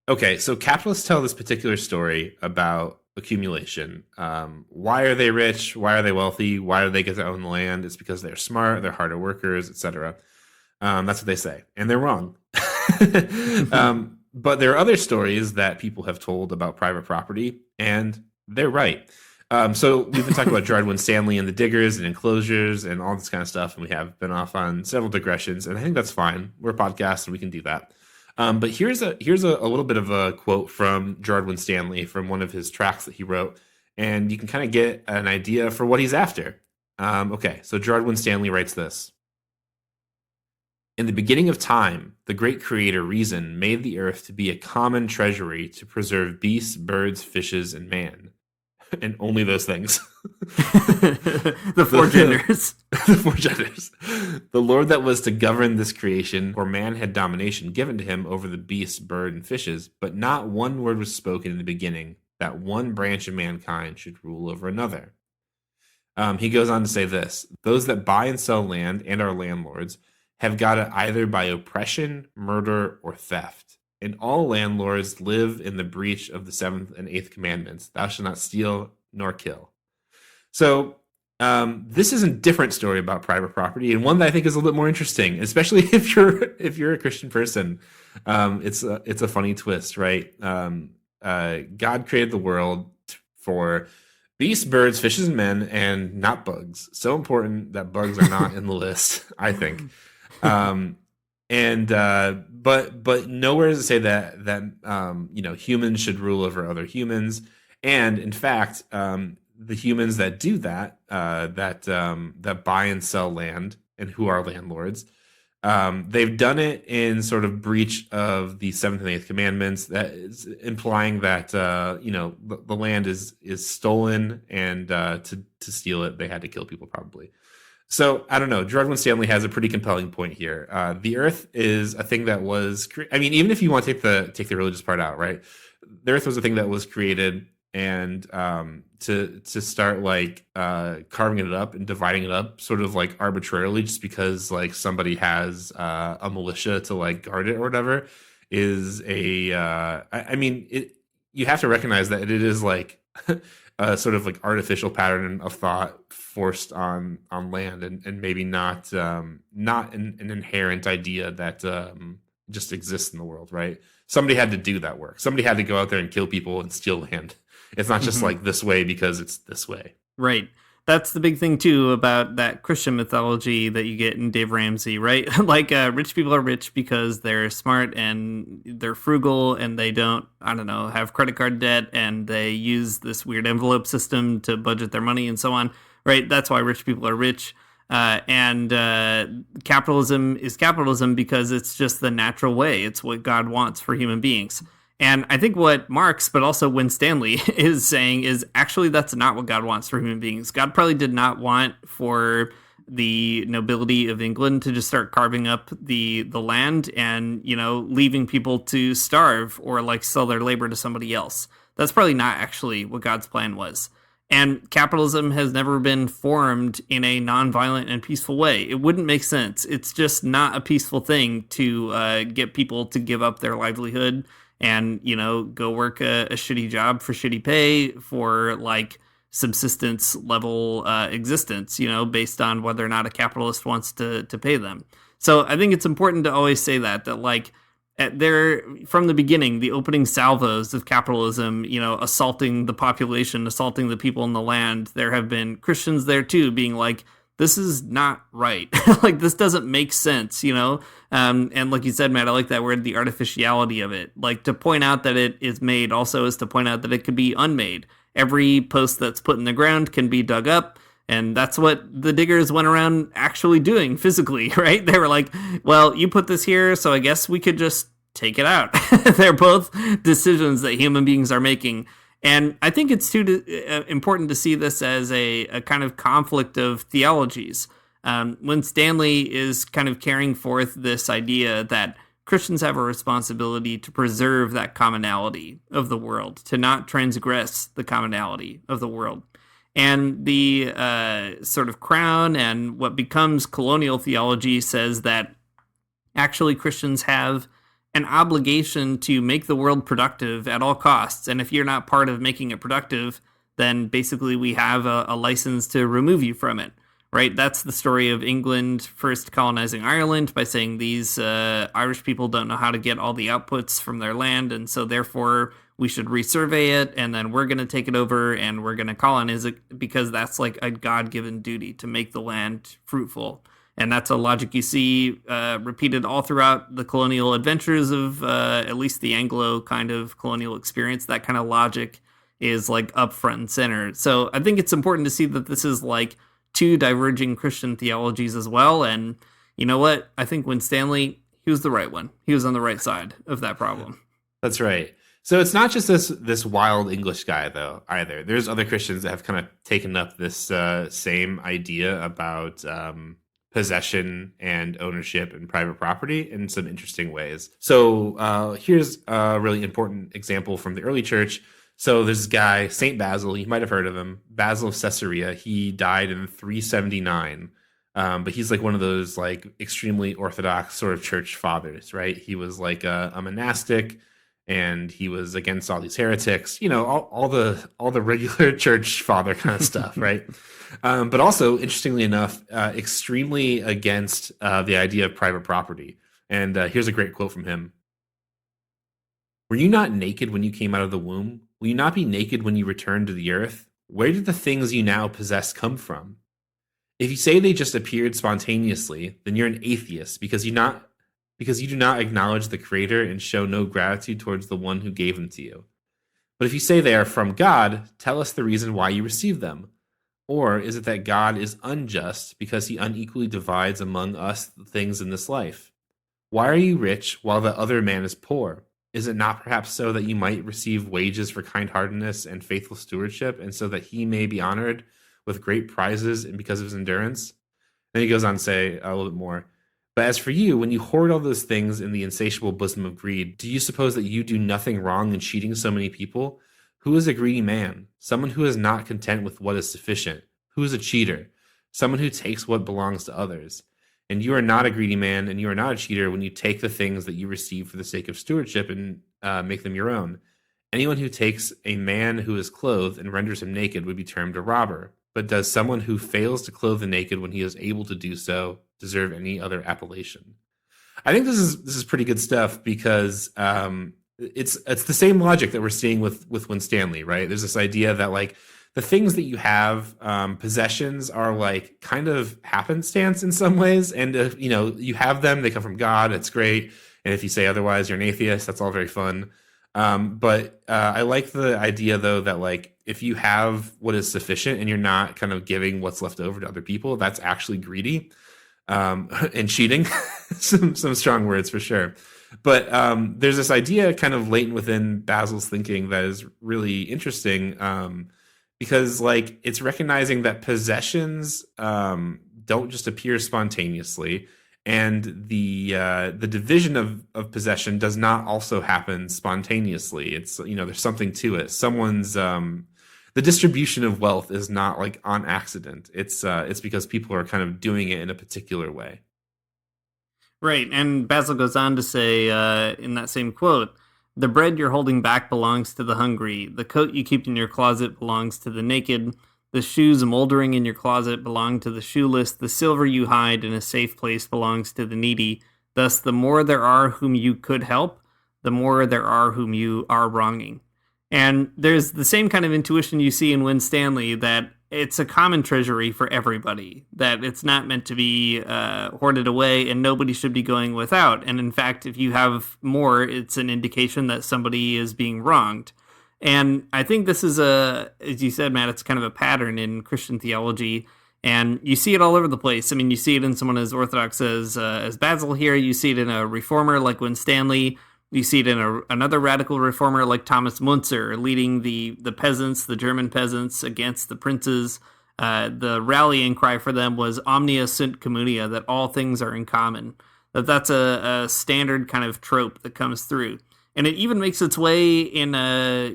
Okay, so capitalists tell this particular story about accumulation. Why are they rich? Why are they wealthy? Why do they get to own the land? It's because they're smart, they're harder workers, etc. That's what they say, and they're wrong. But there are other stories that people have told about private property, and they're right. So we've been talking about Gerard Winstanley and the diggers and enclosures and all this kind of stuff, and we have been off on several digressions, and I think that's fine. We're a podcast, and we can do that. But here's a little bit of a quote from Gerard Winstanley from one of his tracts that he wrote, and you can kind of get an idea for what he's after. Okay, so Gerard Winstanley writes this. In the beginning of time, the great creator Reason made the earth to be a common treasury to preserve beasts, birds, fishes, and man. And only those things. The four genders. The four genders. The Lord that was to govern this creation, for man had domination given to him over the beasts, bird, and fishes, but not one word was spoken in the beginning that one branch of mankind should rule over another. He goes on to say this. Those that buy and sell land and are landlords have got it either by oppression, murder, or theft. And all landlords live in the breach of the 7th and 8th commandments. Thou shalt not steal nor kill. So this is a different story about private property, and one that I think is a little bit more interesting, especially if you're a Christian person. It's a funny twist, right? God created the world for beasts, birds, fishes, and men, and not bugs. So important that bugs are not in the list, I think. But nowhere does it say that humans should rule over other humans, and in fact, the humans that do that buy and sell land and who are landlords, they've done it in sort of breach of the 7th and 8th commandments. That is implying that the land is stolen, and to steal it, they had to kill people probably. So, I don't know. Gerard Winstanley has a pretty compelling point here. The earth is a thing that was... even if you want to take the religious part out, right? The earth was a thing that was created, and to start, like, carving it up and dividing it up sort of, like, arbitrarily just because, like, somebody has a militia to, like, guard it or whatever is a... you have to recognize that it is, like... a sort of like artificial pattern of thought forced on land, and maybe not an inherent idea that just exists in the world, right? Somebody had to do that work. Somebody had to go out there and kill people and steal land. It's not just like this way because it's this way. Right. That's the big thing, too, about that Christian mythology that you get in Dave Ramsey, right? Like, rich people are rich because they're smart and they're frugal and they don't, have credit card debt, and they use this weird envelope system to budget their money and so on, right? That's why rich people are rich. And capitalism is capitalism because it's just the natural way. It's what God wants for human beings. And I think what Marx, but also Winstanley, is saying is actually that's not what God wants for human beings. God probably did not want for the nobility of England to just start carving up the land and, leaving people to starve or like sell their labor to somebody else. That's probably not actually what God's plan was. And capitalism has never been formed in a nonviolent and peaceful way. It wouldn't make sense. It's just not a peaceful thing to get people to give up their livelihood and, go work a shitty job for shitty pay for like subsistence level existence, based on whether or not a capitalist wants to pay them. So I think it's important to always say that like, from the beginning, the opening salvos of capitalism, assaulting the population, assaulting the people in the land, there have been Christians there too, being like, this is not right. Like, this doesn't make sense, and like you said, Matt, I like that word, the artificiality of it. Like, to point out that it is made also is to point out that it could be unmade. Every post that's put in the ground can be dug up. And that's what the diggers went around actually doing physically, right? They were like, well, you put this here, so I guess we could just take it out. They're both decisions that human beings are making. And I think it's important to see this as a kind of conflict of theologies. When Stanley is kind of carrying forth this idea that Christians have a responsibility to preserve that commonality of the world, to not transgress the commonality of the world. And the sort of crown and what becomes colonial theology says that actually Christians have an obligation to make the world productive at all costs. And if you're not part of making it productive, then basically we have a license to remove you from it, right? That's the story of England first colonizing Ireland by saying these Irish people don't know how to get all the outputs from their land, and so therefore we should resurvey it, and then we're going to take it over and we're going to colonize it because that's like a God-given duty to make the land fruitful. And that's a logic you see repeated all throughout the colonial adventures of at least the Anglo kind of colonial experience. That kind of logic is like up front and center. So I think it's important to see that this is like two diverging Christian theologies as well. And you know what? I think when Stanley, he was the right one. He was on the right side of that problem. That's right. So it's not just this wild English guy, though, either. There's other Christians that have kind of taken up this same idea about possession and ownership and private property in some interesting ways. So here's a really important example from the early church. So there's this guy, St. Basil, you might have heard of him, Basil of Caesarea. He died in 379, but he's like one of those like extremely orthodox sort of church fathers, right? He was like a monastic, and he was against all these heretics, all the regular church father kind of stuff, right? But also, interestingly enough, extremely against the idea of private property. And here's a great quote from him. "Were you not naked when you came out of the womb? Will you not be naked when you return to the earth? Where did the things you now possess come from? If you say they just appeared spontaneously, then you're an atheist because you do not acknowledge the Creator and show no gratitude towards the one who gave them to you. But if you say they are from God, tell us the reason why you received them. Or is it that God is unjust because he unequally divides among us the things in this life? Why are you rich while the other man is poor? Is it not perhaps so that you might receive wages for kindheartedness and faithful stewardship, and so that he may be honored with great prizes and because of his endurance?" Then he goes on to say a little bit more. "But as for you, when you hoard all those things in the insatiable bosom of greed, do you suppose that you do nothing wrong in cheating so many people? Who is a greedy man? Someone who is not content with what is sufficient. Who is a cheater? Someone who takes what belongs to others. And you are not a greedy man, and you are not a cheater when you take the things that you receive for the sake of stewardship and make them your own. Anyone who takes a man who is clothed and renders him naked would be termed a robber. But does someone who fails to clothe the naked when he is able to do so deserve any other appellation?" I think this is pretty good stuff because it's the same logic that we're seeing with Winstanley, right? There's this idea that like the things that you have, possessions are like kind of happenstance in some ways, and you have them, they come from God, it's great. And if you say otherwise, you're an atheist. That's all very fun. But I like the idea though that like if you have what is sufficient and you're not kind of giving what's left over to other people, that's actually greedy. And cheating, some strong words for sure. But there's this idea kind of latent within Basil's thinking that is really interesting, because like it's recognizing that possessions don't just appear spontaneously, and the division of possession does not also happen spontaneously. It's, there's something to it. Someone's the distribution of wealth is not like on accident. It's because people are kind of doing it in a particular way. Right, and Basil goes on to say in that same quote, "The bread you're holding back belongs to the hungry. The coat you keep in your closet belongs to the naked. The shoes moldering in your closet belong to the shoeless. The silver you hide in a safe place belongs to the needy. Thus, the more there are whom you could help, the more there are whom you are wronging." And there's the same kind of intuition you see in Winstanley, that it's a common treasury for everybody, that it's not meant to be hoarded away and nobody should be going without. And in fact, if you have more, it's an indication that somebody is being wronged. And I think this is as you said, Matt, it's kind of a pattern in Christian theology, and you see it all over the place. I mean, you see it in someone as orthodox as Basil here. You see it in a reformer like Winstanley. You see it in another radical reformer like Thomas Müntzer, leading the peasants, the German peasants, against the princes. The rallying cry for them was "Omnia sunt communia," that all things are in common. That's a standard kind of trope that comes through. And it even makes its way in a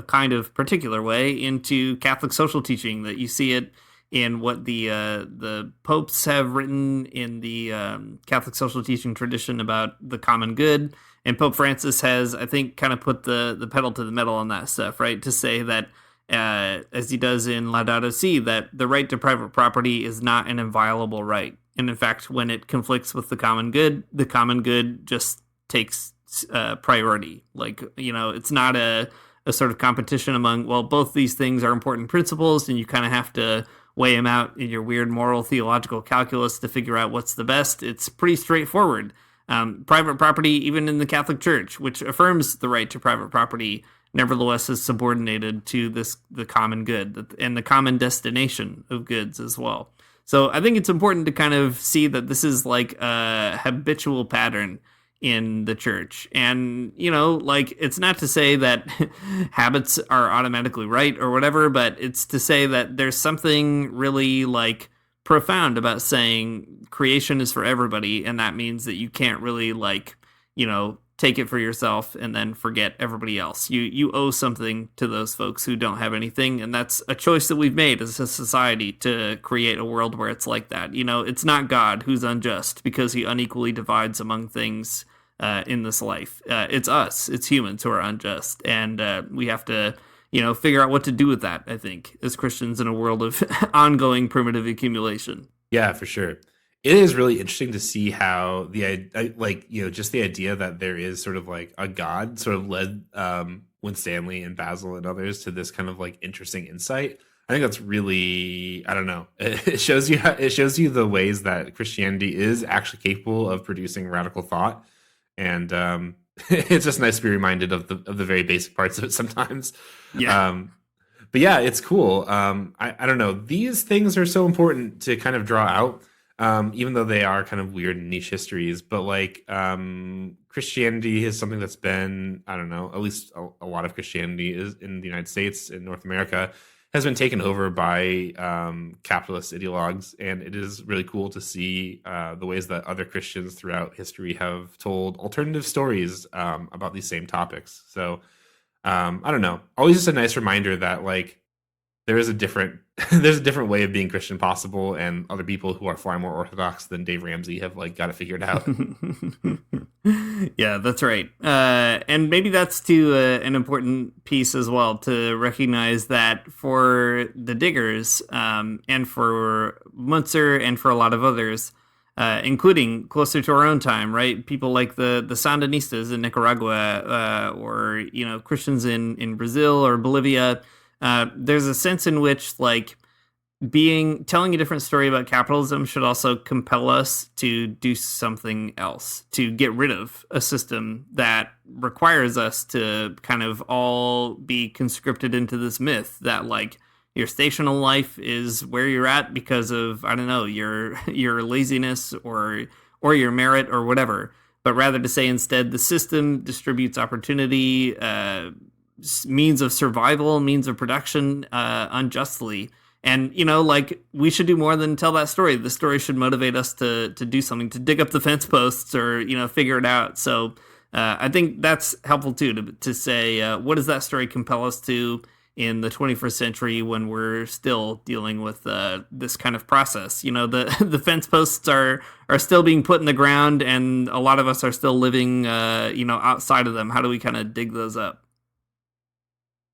kind of particular way into Catholic social teaching, that you see it in what the popes have written in the Catholic social teaching tradition about the common good. And Pope Francis has, I think, kind of put the pedal to the metal on that stuff, right? To say that, as he does in Laudato Si, that the right to private property is not an inviolable right. And in fact, when it conflicts with the common good just takes priority. Like, it's not a sort of competition among, well, both these things are important principles, and you kind of have to weigh them out in your weird moral theological calculus to figure out what's the best. It's pretty straightforward. Private property, even in the Catholic Church, which affirms the right to private property, nevertheless is subordinated to the common good and the common destination of goods as well. So I think it's important to kind of see that this is like a habitual pattern in the church. And, it's not to say that habits are automatically right or whatever, but it's to say that there's something really like profound about saying creation is for everybody, and that means that you can't really take it for yourself and then forget everybody else. You owe something to those folks who don't have anything, and that's a choice that we've made as a society to create a world where it's like that. It's not God who's unjust because he unequally divides among things in this life. It's us, it's humans who are unjust, and we have to figure out what to do with that, I think, as Christians in a world of ongoing primitive accumulation. Yeah, for sure. It is really interesting to see how just the idea that there is sort of like a God sort of led Winstanley and Basil and others to this kind of like interesting insight. I think that's really, I don't know. It shows you the ways that Christianity is actually capable of producing radical thought, and it's just nice to be reminded of the very basic parts of it sometimes. Yeah. But yeah, it's cool. I don't know. These things are so important to kind of draw out, even though they are kind of weird and niche histories. But like Christianity is something that's been, I don't know, at least a lot of Christianity is in the United States, in North America, has been taken over by capitalist ideologues. And it is really cool to see the ways that other Christians throughout history have told alternative stories about these same topics. So I don't know. Always just a nice reminder that like there is there's a different way of being Christian possible, and other people who are far more orthodox than Dave Ramsey have like got it figured out. Yeah, that's right. And maybe that's too an important piece as well, to recognize that for the Diggers and for Müntzer and for a lot of others, including closer to our own time, right? People like the Sandinistas in Nicaragua, or Christians in Brazil or Bolivia. There's a sense in which like telling a different story about capitalism should also compel us to do something else, to get rid of a system that requires us to kind of all be conscripted into this myth that like your stational life is where you're at because of, I don't know, your laziness or your merit or whatever, but rather to say instead the system distributes opportunity, means of survival, means of production unjustly. And, like, we should do more than tell that story. The story should motivate us to do something, to dig up the fence posts or, figure it out. So I think that's helpful, too, to say, what does that story compel us to in the 21st century when we're still dealing with this kind of process? The fence posts are still being put in the ground, and a lot of us are still living, outside of them. How do we kind of dig those up?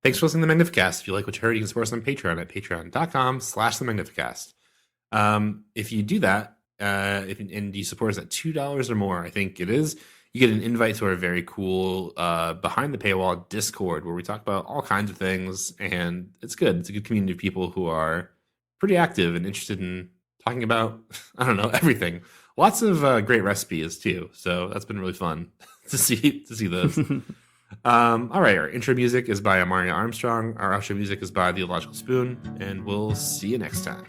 Thanks for listening to the Magnificast. If you like what you heard, you can support us on Patreon at patreon.com/the Magnificast. If you do that, and you support us at $2 or more, I think it is, you get an invite to our very cool behind the paywall Discord, where we talk about all kinds of things, and it's good. It's a good community of people who are pretty active and interested in talking about, I don't know, everything. Lots of great recipes too, so that's been really fun to see those. All right, our intro music is by Amaria Armstrong. Our outro music is by The Illogical Spoon, and we'll see you next time.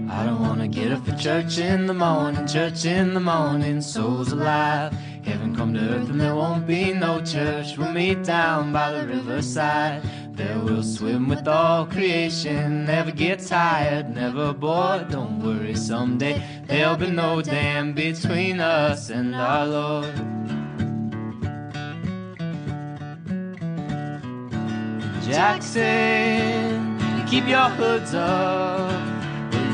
I don't wanna get up for church in the morning, souls alive. Heaven come to earth and there won't be no church. We'll meet down by the riverside. There we'll swim with all creation. Never get tired, never bored. Don't worry, someday there'll be no dam between us and our Lord. Jackson, keep your hoods up.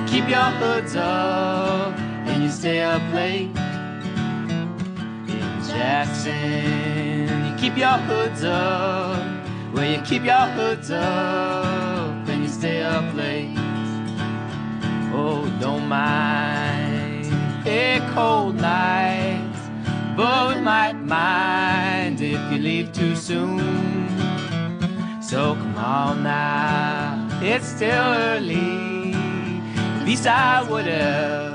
Keep your hoods up and you stay up late. In Jackson, you keep your hoods up. Well, you keep your hoods up and you stay up late. Oh, don't mind a cold night, but we might mind if you leave too soon. So come on now, it's still early. At least I would have